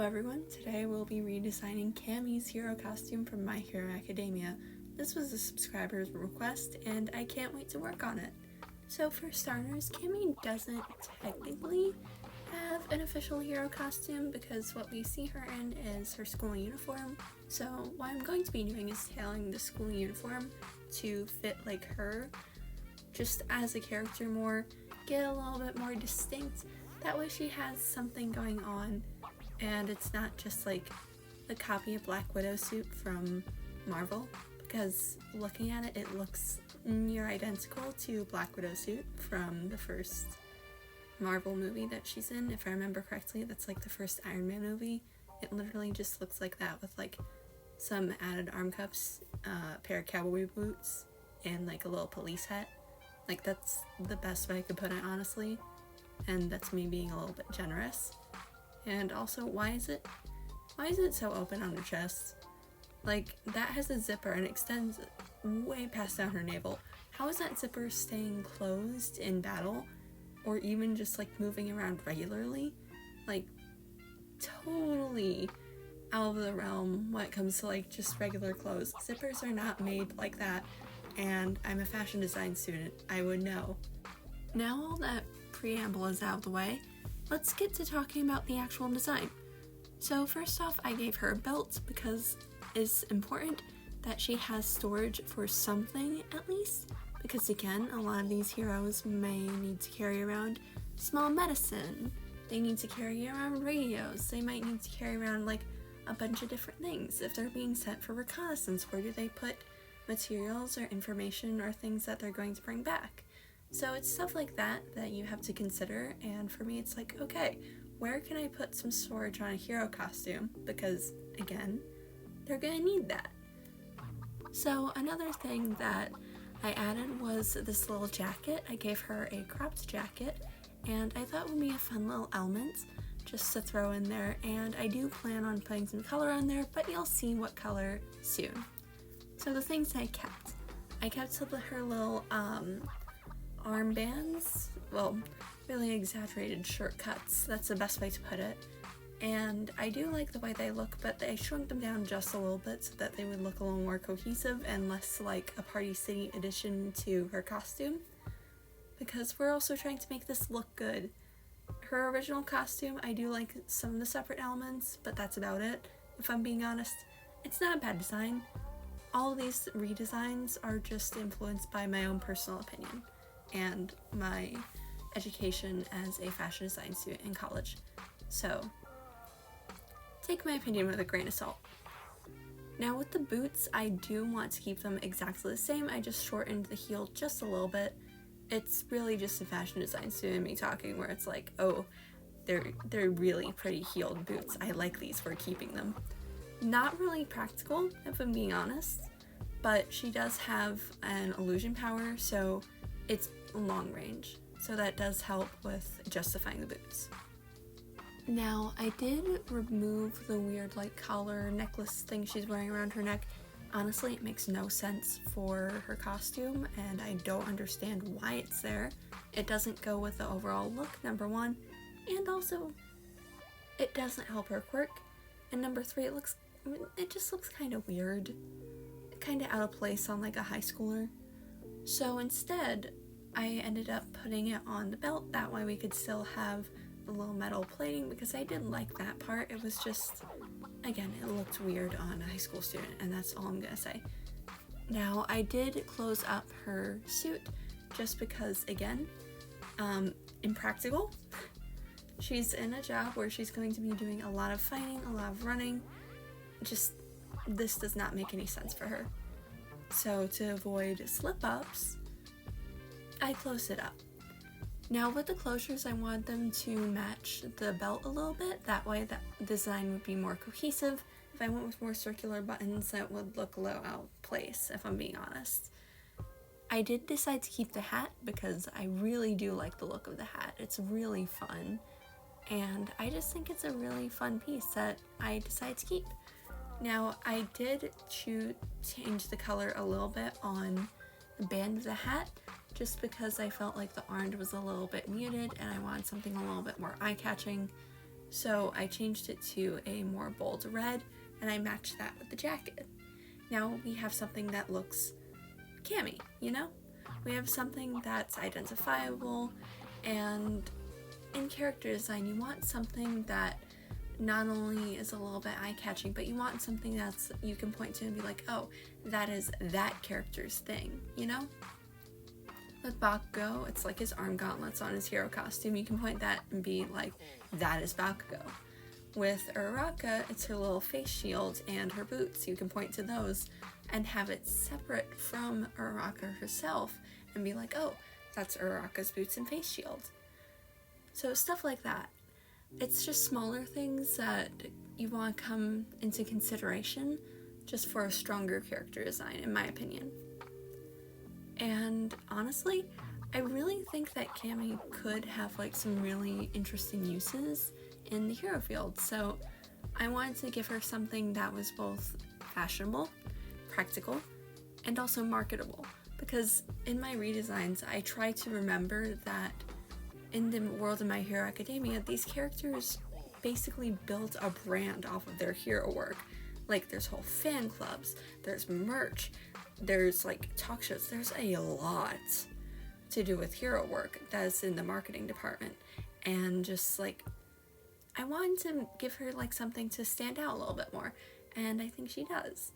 Hello everyone, today we'll be redesigning Camie's hero costume from My Hero Academia. This was a subscriber's request and I can't wait to work on it. So for starters, Camie doesn't technically have an official hero costume because what we see her in is her school uniform. So what I'm going to be doing is tailoring the school uniform to fit like her, just as a character more, get a little bit more distinct. That way she has something going on and it's not just like a copy of Black Widow suit from Marvel, because looking at it, it looks near identical to Black Widow suit from the first Marvel movie that she's in. If I remember correctly, that's like the first Iron Man movie. It literally just looks like that with like some added arm cuffs, a pair of cowboy boots, and like a little police hat. Like that's the best way I could put it, honestly, and that's me being a little bit generous. And also, why is it so open on her chest? Like, that has a zipper and extends way past down her navel. How is that zipper staying closed in battle? Or even just like moving around regularly? Like, totally out of the realm when it comes to like just regular clothes. Zippers are not made like that, and I'm a fashion design student. I would know. Now all that preamble is out of the way, let's get to talking about the actual design. So first off, I gave her a belt because it's important that she has storage for something at least, because again, a lot of these heroes may need to carry around small medicine, they need to carry around radios, they might need to carry around like a bunch of different things. If they're being sent for reconnaissance, where do they put materials or information or things that they're going to bring back? So it's stuff like that that you have to consider, and for me it's like, okay, where can I put some storage on a hero costume? Because, again, they're gonna need that. So another thing that I added was this little jacket. I gave her a cropped jacket, and I thought it would be a fun little element just to throw in there, and I do plan on putting some color on there, but you'll see what color soon. So the things I kept her little, armbands, well, really exaggerated shirt cuts, that's the best way to put it, and I do like the way they look, but I shrunk them down just a little bit so that they would look a little more cohesive and less like a Party City addition to her costume, because we're also trying to make this look good. Her original costume, I do like some of the separate elements, but that's about it. If I'm being honest, it's not a bad design. All of these redesigns are just influenced by my own personal opinion and my education as a fashion design student in college. So, take my opinion with a grain of salt. Now with the boots, I do want to keep them exactly the same. I just shortened the heel just a little bit. It's really just a fashion design student me talking, where it's like, oh, they're really pretty heeled boots. I like these, we're keeping them. Not really practical, if I'm being honest, but she does have an illusion power, so it's long range, so that does help with justifying the boots. Now, I did remove the weird like collar necklace thing she's wearing around her neck. Honestly, it makes no sense for her costume, and I don't understand why it's there. It doesn't go with the overall look, number one, and also, it doesn't help her quirk, and number three, it just looks kind of weird, kind of out of place on like a high schooler. So instead, I ended up putting it on the belt, that way we could still have the little metal plating, because I did like that part. It was just, again, it looked weird on a high school student, and that's all I'm gonna say. Now, I did close up her suit, just because, again, impractical. She's in a job where she's going to be doing a lot of fighting, a lot of running. Just, this does not make any sense for her. So to avoid slip-ups, I closed it up. Now with the closures, I wanted them to match the belt a little bit, that way the design would be more cohesive. If I went with more circular buttons, that would look a little out of place, if I'm being honest. I did decide to keep the hat because I really do like the look of the hat. It's really fun, and I just think it's a really fun piece that I decided to keep. Now, I did change the color a little bit on the band of the hat, just because I felt like the orange was a little bit muted and I wanted something a little bit more eye-catching. So I changed it to a more bold red, and I matched that with the jacket. Now we have something that looks Camie, you know? We have something that's identifiable, and in character design you want something that not only is a little bit eye-catching, but you want something that's you can point to and be like, oh, that is that character's thing, you know? With Bakugo, it's like his arm gauntlets on his hero costume. You can point that and be like, that is Bakugo. With Uraraka, it's her little face shield and her boots. You can point to those and have it separate from Uraraka herself and be like, oh, that's Uraraka's boots and face shield. So stuff like that. It's just smaller things that you want to come into consideration just for a stronger character design, in my opinion. And honestly, I really think that Camie could have like some really interesting uses in the hero field. So I wanted to give her something that was both fashionable, practical, and also marketable. Because in my redesigns, I try to remember that in the world of My Hero Academia, these characters basically built a brand off of their hero work. Like, there's whole fan clubs, there's merch, there's like talk shows, there's a lot to do with hero work that's in the marketing department. And just like, I wanted to give her like something to stand out a little bit more, and I think she does.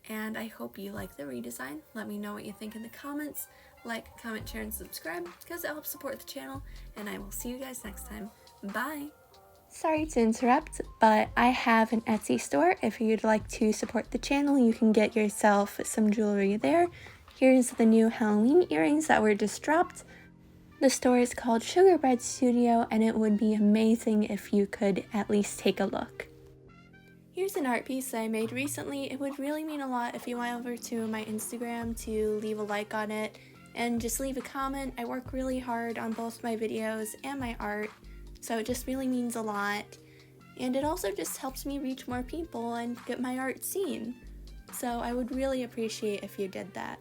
And I hope you like the redesign. Let me know what you think in the comments. Like, comment, share, and subscribe because it helps support the channel, and I will see you guys next time. Bye! Sorry to interrupt, but I have an Etsy store. If you'd like to support the channel, you can get yourself some jewelry there. Here's the new Halloween earrings that were just dropped. The store is called Sugar Bread Studio, and it would be amazing if you could at least take a look. Here's an art piece that I made recently. It would really mean a lot if you went over to my Instagram to leave a like on it and just leave a comment. I work really hard on both my videos and my art, so it just really means a lot. And it also just helps me reach more people and get my art seen. So I would really appreciate if you did that.